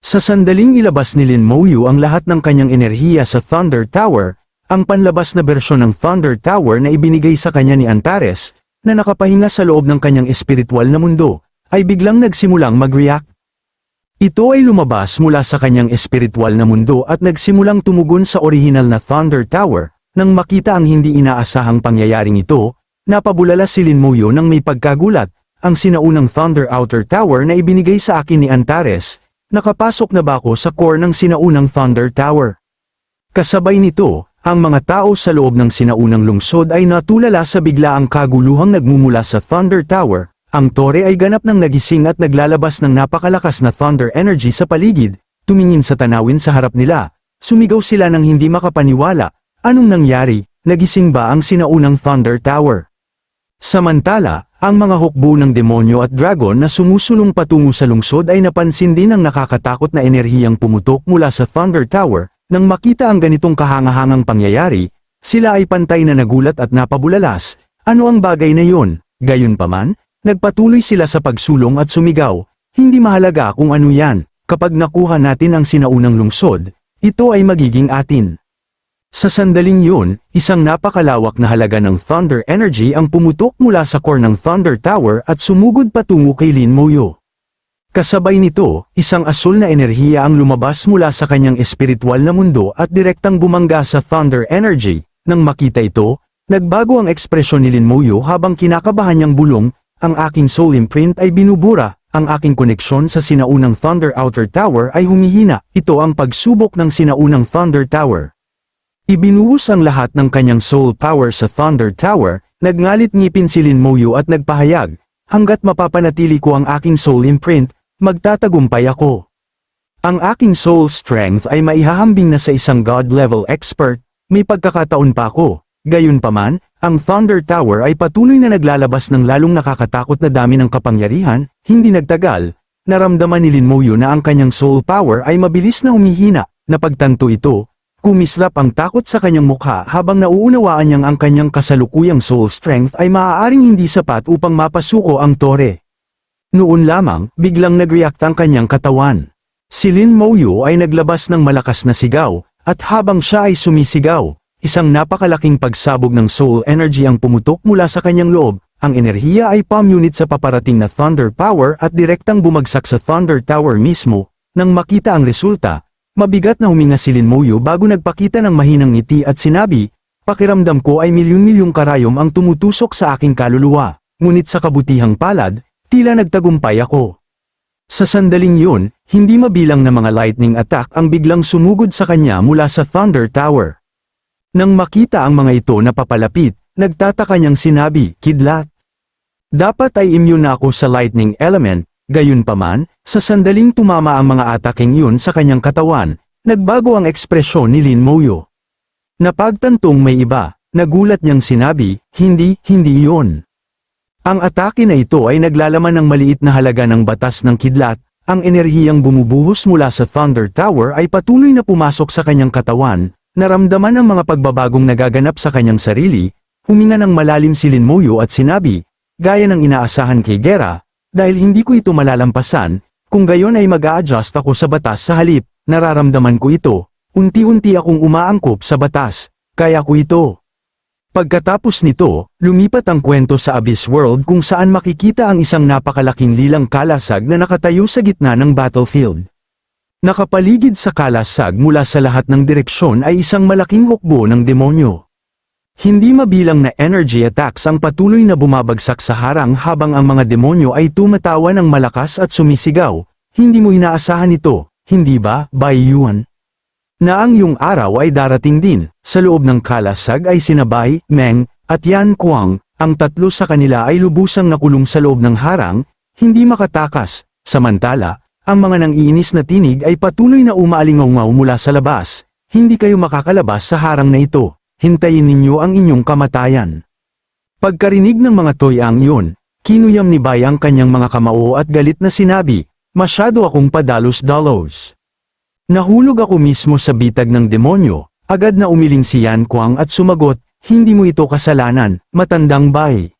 Sa sandaling ilabas ni Lin Moyu ang lahat ng kanyang enerhiya sa Thunder Tower, ang panlabas na bersyon ng Thunder Tower na ibinigay sa kanya ni Antares, na nakapahinga sa loob ng kanyang espiritual na mundo, ay biglang nagsimulang mag-react. Ito ay lumabas mula sa kanyang espiritual na mundo at nagsimulang tumugon sa orihinal na Thunder Tower. Nang makita ang hindi inaasahang pangyayaring ito, napabulala si Lin Moyu nang may pagkagulat. Ang sinaunang Thunder Outer Tower na ibinigay sa akin ni Antares, nakapasok na ba ako sa core ng sinaunang Thunder Tower? Kasabay nito, ang mga tao sa loob ng sinaunang lungsod ay natulala sa biglaang kaguluhang nagmumula sa Thunder Tower. Ang tore ay ganap ng nagising at naglalabas ng napakalakas na thunder energy sa paligid. Tumingin sa tanawin sa harap nila, sumigaw sila ng hindi makapaniwala. Anong nangyari? Nagising ba ang sinaunang Thunder Tower? Samantala, ang mga hukbo ng demonyo at dragon na sumusulong patungo sa lungsod ay napansin din ang nakakatakot na enerhiyang pumutok mula sa Thunder Tower. Nang makita ang ganitong kahangahangang pangyayari, sila ay pantay na nagulat at napabulalas. Ano ang bagay na yon? Gayunpaman, nagpatuloy sila sa pagsulong at sumigaw. Hindi mahalaga kung ano yan, kapag nakuha natin ang sinaunang lungsod, ito ay magiging atin. Sa sandaling yun, isang napakalawak na halaga ng thunder energy ang pumutok mula sa core ng Thunder Tower at sumugod patungo kay Lin Moyu. Kasabay nito, isang asul na enerhiya ang lumabas mula sa kanyang espiritual na mundo at direktang bumangga sa thunder energy. Nang makita ito, nagbago ang ekspresyon ni Lin Moyu habang kinakabahan niyang bulong, ang aking soul imprint ay binubura, ang aking koneksyon sa sinaunang Thunder Outer Tower ay humihina. Ito ang pagsubok ng sinaunang Thunder Tower. Ibinuhos ang lahat ng kanyang soul power sa Thunder Tower, nagngalit ngipin si Lin Moyu at nagpahayag, hanggat mapapanatili ko ang aking soul imprint, magtatagumpay ako. Ang aking soul strength ay maihahambing na sa isang God-level expert, may pagkakataon pa ako. Gayunpaman, ang Thunder Tower ay patuloy na naglalabas ng lalong nakakatakot na dami ng kapangyarihan. Hindi nagtagal, naramdaman ni Lin Moyu na ang kanyang soul power ay mabilis na humihina. Napagtanto ito, kumislap ang takot sa kanyang mukha habang nauunawaan niyang ang kanyang kasalukuyang soul strength ay maaaring hindi sapat upang mapasuko ang tore. Noon lamang, biglang nag-react ang kanyang katawan. Si Lin Moyu ay naglabas ng malakas na sigaw, at habang siya ay sumisigaw, isang napakalaking pagsabog ng soul energy ang pumutok mula sa kanyang loob. Ang enerhiya ay pamunit sa paparating na thunder power at direktang bumagsak sa Thunder Tower mismo. Nang makita ang resulta, mabigat na huminga si Lin Moyu bago nagpakita ng mahinang ngiti at sinabi, pakiramdam ko ay milyon-milyong karayom ang tumutusok sa aking kaluluwa, ngunit sa kabutihang palad, tila nagtagumpay ako. Sa sandaling yun, hindi mabilang na mga lightning attack ang biglang sumugod sa kanya mula sa Thunder Tower. Nang makita ang mga ito na papalapit, nagtataka niyang sinabi, kidlat. Dapat ay immune na ako sa lightning element. Gayunpaman, sa sandaling tumama ang mga ataking yun sa kanyang katawan, nagbago ang ekspresyon ni Lin Moyu. Napagtantong may iba, nagulat niyang sinabi, hindi yun. Ang atake na ito ay naglalaman ng maliit na halaga ng batas ng kidlat. Ang enerhiyang bumubuhos mula sa Thunder Tower ay patuloy na pumasok sa kanyang katawan, naramdaman ang mga pagbabagong nagaganap sa kanyang sarili, huminga ng malalim si Lin Moyu at sinabi, gaya ng inaasahan kay Gera, dahil hindi ko ito malalampasan, kung gayon ay mag-a-adjust ako sa batas sa halip, nararamdaman ko ito, unti-unti akong umaangkop sa batas, kaya ko ito. Pagkatapos nito, lumipat ang kwento sa Abyss World kung saan makikita ang isang napakalaking lilang kalasag na nakatayo sa gitna ng battlefield. Nakapaligid sa kalasag mula sa lahat ng direksyon ay isang malaking hukbo ng demonyo. Hindi mabilang na energy attacks ang patuloy na bumabagsak sa harang habang ang mga demonyo ay tumatawa ng malakas at sumisigaw. Hindi mo inaasahan ito, hindi ba, Bai Yuan? Na ang iyong araw ay darating din. Sa loob ng kalasag ay sina Bai, Meng, at Yan Kuang, ang tatlo sa kanila ay lubusang nakulong sa loob ng harang, hindi makatakas. Samantala, ang mga nangiinis na tinig ay patuloy na umaalingaw mula sa labas. Hindi kayo makakalabas sa harang na ito. Hintayin ninyo ang inyong kamatayan. Pagkarinig ng mga toyang iyon, kinuyam ni Bai ang kanyang mga kamao at galit na sinabi, masyado akong padalos-dalos. Nahulog ako mismo sa bitag ng demonyo, agad na umiling si Yan Kuang at sumagot, hindi mo ito kasalanan, matandang Bai.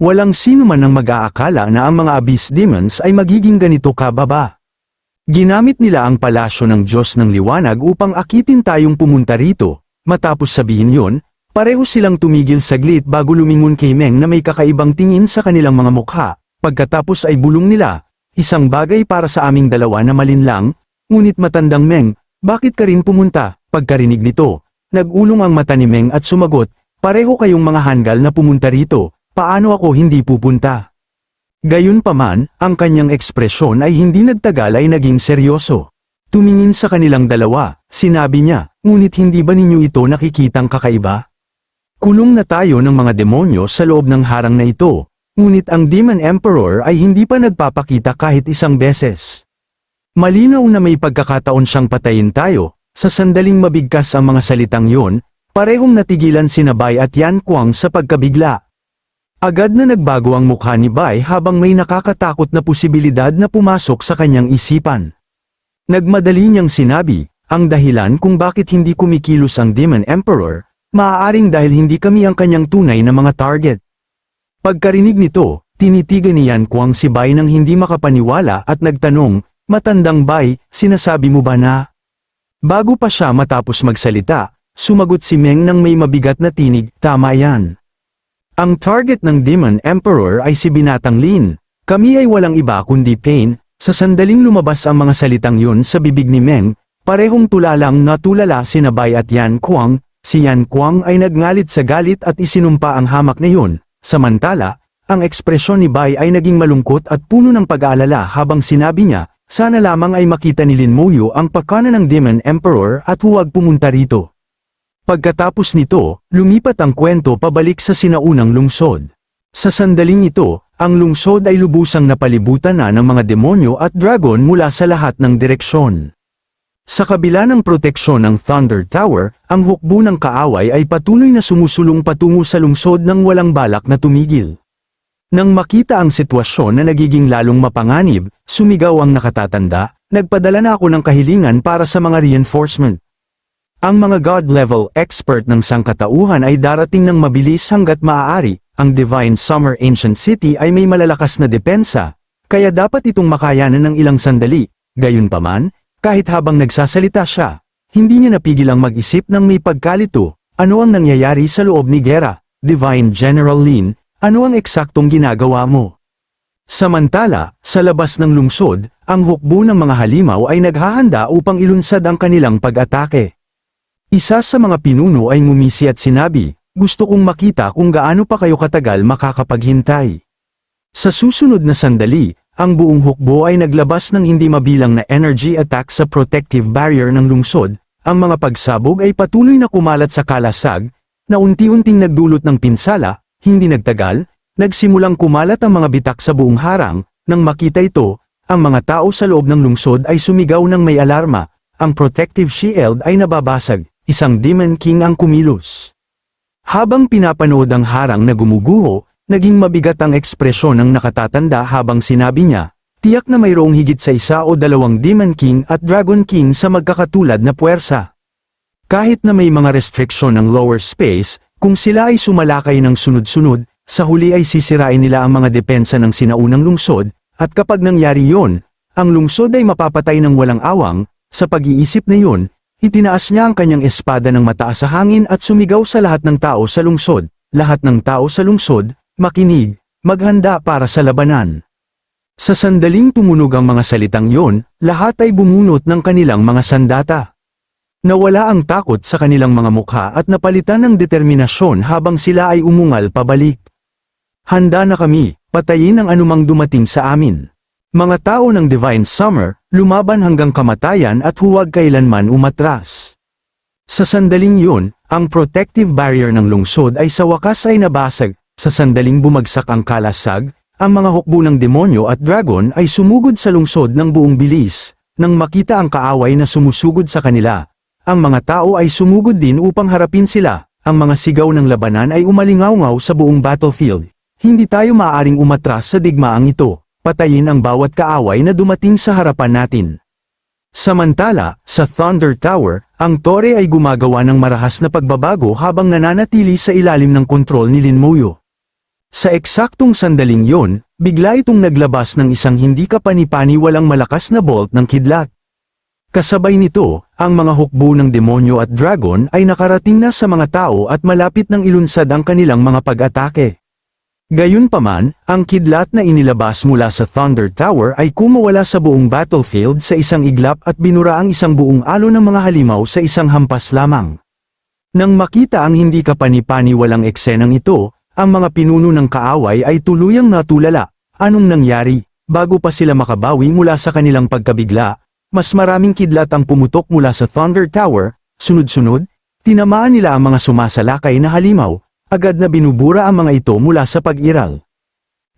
Walang sino man ang mag-aakala na ang mga Abyss Demons ay magiging ganito kababa. Ginamit nila ang palasyo ng Diyos ng Liwanag upang akitin tayong pumunta rito. Matapos sabihin yon, pareho silang tumigil saglit bago lumingon kay Meng na may kakaibang tingin sa kanilang mga mukha. Pagkatapos ay bulong nila, isang bagay para sa aming dalawa na malinlang, ngunit matandang Meng, bakit ka rin pumunta? Pagkarinig nito, nag-ulong ang mata ni Meng at sumagot, pareho kayong mga hanggal na pumunta rito, paano ako hindi pupunta? Gayunpaman, ang kanyang ekspresyon ay hindi nagtagal ay naging seryoso. Tumingin sa kanilang dalawa, sinabi niya, ngunit hindi ba ninyo ito nakikitang kakaiba? Kulong na tayo ng mga demonyo sa loob ng harang na ito, ngunit ang Demon Emperor ay hindi pa nagpapakita kahit isang beses. Malinaw na may pagkakataon siyang patayin tayo, sa sandaling mabigkas ang mga salitang yon, parehong natigilan sina Bai at Yan Kuang sa pagkabigla. Agad na nagbago ang mukha ni Bai habang may nakakatakot na posibilidad na pumasok sa kanyang isipan. Nagmadali niyang sinabi, ang dahilan kung bakit hindi kumikilos ang Demon Emperor, maaaring dahil hindi kami ang kanyang tunay na mga target. Pagkarinig nito, tinitigan ni Yan Kuang si Bai nang hindi makapaniwala at nagtanong, matandang Bai, sinasabi mo ba na? Bago pa siya matapos magsalita, sumagot si Meng nang may mabigat na tinig, tama yan. Ang target ng Demon Emperor ay si Binatang Lin. Kami ay walang iba kundi Pain. Sa sandaling lumabas ang mga salitang yun sa bibig ni Meng, parehong tulalang natulala sina Bai at Yan Kuang. Si Yan Kuang ay nagngalit sa galit at isinumpa ang hamak na yun. Samantala, ang ekspresyon ni Bai ay naging malungkot at puno ng pag-aalala habang sinabi niya, sana lamang ay makita ni Lin Moyu ang pagkana ng Demon Emperor at huwag pumunta rito. Pagkatapos nito, lumipat ang kwento pabalik sa sinaunang lungsod. Sa sandaling ito, ang lungsod ay lubusang napalibutan na ng mga demonyo at dragon mula sa lahat ng direksyon. Sa kabila ng proteksyon ng Thunder Tower, ang hukbo ng kaaway ay patuloy na sumusulong patungo sa lungsod nang walang balak na tumigil. Nang makita ang sitwasyon na nagiging lalong mapanganib, sumigaw ang nakatatanda, nagpadala na ako ng kahilingan para sa mga reinforcement. Ang mga God-level expert ng sangkatauhan ay darating ng mabilis hanggat maaari, ang Divine Summer Ancient City ay may malalakas na depensa, kaya dapat itong makayanan ng ilang sandali. Gayunpaman, kahit habang nagsasalita siya, hindi niya napigilang mag-isip ng may pagkalito, ano ang nangyayari sa loob ni Gera, Divine General Lin, ano ang eksaktong ginagawa mo? Samantala, sa labas ng lungsod, ang hukbo ng mga halimaw ay naghahanda upang ilunsad ang kanilang pag-atake. Isa sa mga pinuno ay ngumisi at sinabi, gusto kong makita kung gaano pa kayo katagal makakapaghintay. Sa susunod na sandali, ang buong hukbo ay naglabas ng hindi mabilang na energy attack sa protective barrier ng lungsod, ang mga pagsabog ay patuloy na kumalat sa kalasag, na unti-unting nagdulot ng pinsala, hindi nagtagal, nagsimulang kumalat ang mga bitak sa buong harang, nang makita ito, ang mga tao sa loob ng lungsod ay sumigaw ng may alarma, ang protective shield ay nababasag. Isang Demon King ang kumilos. Habang pinapanood ang harang na gumuguho, naging mabigat ang ekspresyon ng nakatatanda habang sinabi niya, tiyak na mayroong higit sa isa o dalawang Demon King at Dragon King sa magkakatulad na puwersa. Kahit na may mga restriksyon ng lower space, kung sila ay sumalakay ng sunod-sunod, sa huli ay sisirain nila ang mga depensa ng sinaunang lungsod, at kapag nangyari yon, ang lungsod ay mapapatay ng walang awang. Sa pag-iisip na yon, itinaas niya ang kanyang espada ng mataas sa hangin at sumigaw sa lahat ng tao sa lungsod. Lahat ng tao sa lungsod, makinig, maghanda para sa labanan. Sa sandaling tumunog ang mga salitang yon, lahat ay bumunot ng kanilang mga sandata. Nawala ang takot sa kanilang mga mukha at napalitan ng determinasyon habang sila ay umungal pabalik. Handa na kami, patayin ang anumang dumating sa amin. Mga tao ng Divine Summer, lumaban hanggang kamatayan at huwag kailanman umatras. Sa sandaling yun, ang protective barrier ng lungsod ay sa wakas ay nabasag. Sa sandaling bumagsak ang kalasag, ang mga hukbo ng demonyo at dragon ay sumugod sa lungsod ng buong bilis. Nang makita ang kaaway na sumusugod sa kanila, ang mga tao ay sumugod din upang harapin sila. Ang mga sigaw ng labanan ay umalingaw-ngaw sa buong battlefield. Hindi tayo maaaring umatras sa digmaang ito. Patayin ang bawat kaaway na dumating sa harapan natin. Samantala, sa Thunder Tower, ang tore ay gumagawa ng marahas na pagbabago habang nananatili sa ilalim ng kontrol ni Lin Moyu. Sa eksaktong sandaling yon, bigla itong naglabas ng isang hindi kapani-paniwalang malakas na bolt ng kidlat. Kasabay nito, ang mga hukbo ng demonyo at dragon ay nakarating na sa mga tao at malapit nang ilunsad ang kanilang mga pag-atake. Gayunpaman, ang kidlat na inilabas mula sa Thunder Tower ay kumawala sa buong battlefield sa isang iglap at binura ang isang buong alon ng mga halimaw sa isang hampas lamang. Nang makita ang hindi kapani-paniwalang eksenang ito, ang mga pinuno ng kaaway ay tuluyang natulala. Anong nangyari? Bago pa sila makabawi mula sa kanilang pagkabigla, mas maraming kidlat ang pumutok mula sa Thunder Tower, sunod-sunod, tinamaan nila ang mga sumasalakay na halimaw, agad na binubura ang mga ito mula sa pag-iral.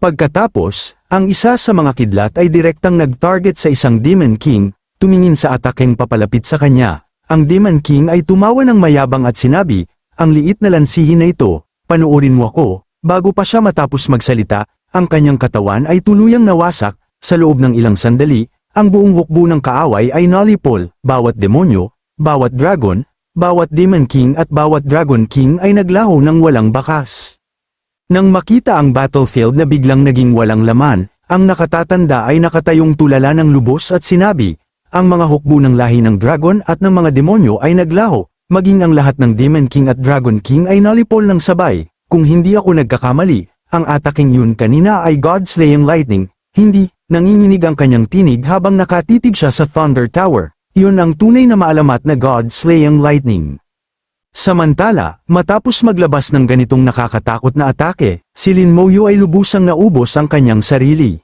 Pagkatapos, ang isa sa mga kidlat ay direktang nag-target sa isang Demon King, tumingin sa atakeng papalapit sa kanya. Ang Demon King ay tumawa ng mayabang at sinabi, ang liit na lansihin na ito, panuorin mo ako. Bago pa siya matapos magsalita, ang kanyang katawan ay tuluyang nawasak. Sa loob ng ilang sandali, ang buong hukbo ng kaaway ay nalipol. Bawat demonyo, bawat dragon, bawat Demon King at bawat Dragon King ay naglaho ng walang bakas. Nang makita ang battlefield na biglang naging walang laman, ang nakatatanda ay nakatayong tulala ng lubos at sinabi, ang mga hukbo ng lahi ng dragon at ng mga demonyo ay naglaho. Maging ang lahat ng Demon King at Dragon King ay nalipol ng sabay. Kung hindi ako nagkakamali, ang ataking yun kanina ay God-slaying lightning. Hindi, nanginginig ang kanyang tinig habang nakatitig siya sa Thunder Tower. Yun ang tunay na maalamat na God-slaying lightning. Samantala, matapos maglabas ng ganitong nakakatakot na atake, si Lin Moyu ay lubusang naubos ang kanyang sarili.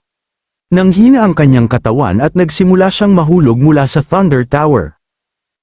Nanghina ang kanyang katawan at nagsimula siyang mahulog mula sa Thunder Tower.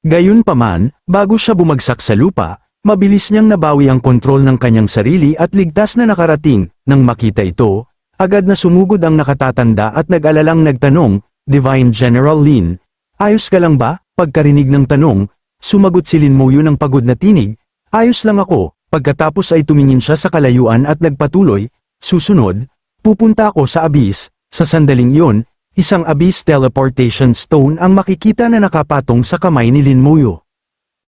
Gayunpaman, bago siya bumagsak sa lupa, mabilis niyang nabawi ang kontrol ng kanyang sarili at ligtas na nakarating. Nang makita ito, agad na sumugod ang nakatatanda at nag-alalang nagtanong, Divine General Lin, ayos ka lang ba? Pagkarinig ng tanong, sumagot si Lin Moyu ng pagod na tinig, ayos lang ako. Pagkatapos ay tumingin siya sa kalayuan at nagpatuloy, susunod, pupunta ako sa abyss. Sa sandaling iyon, isang abyss teleportation stone ang makikita na nakapatong sa kamay ni Lin Moyu.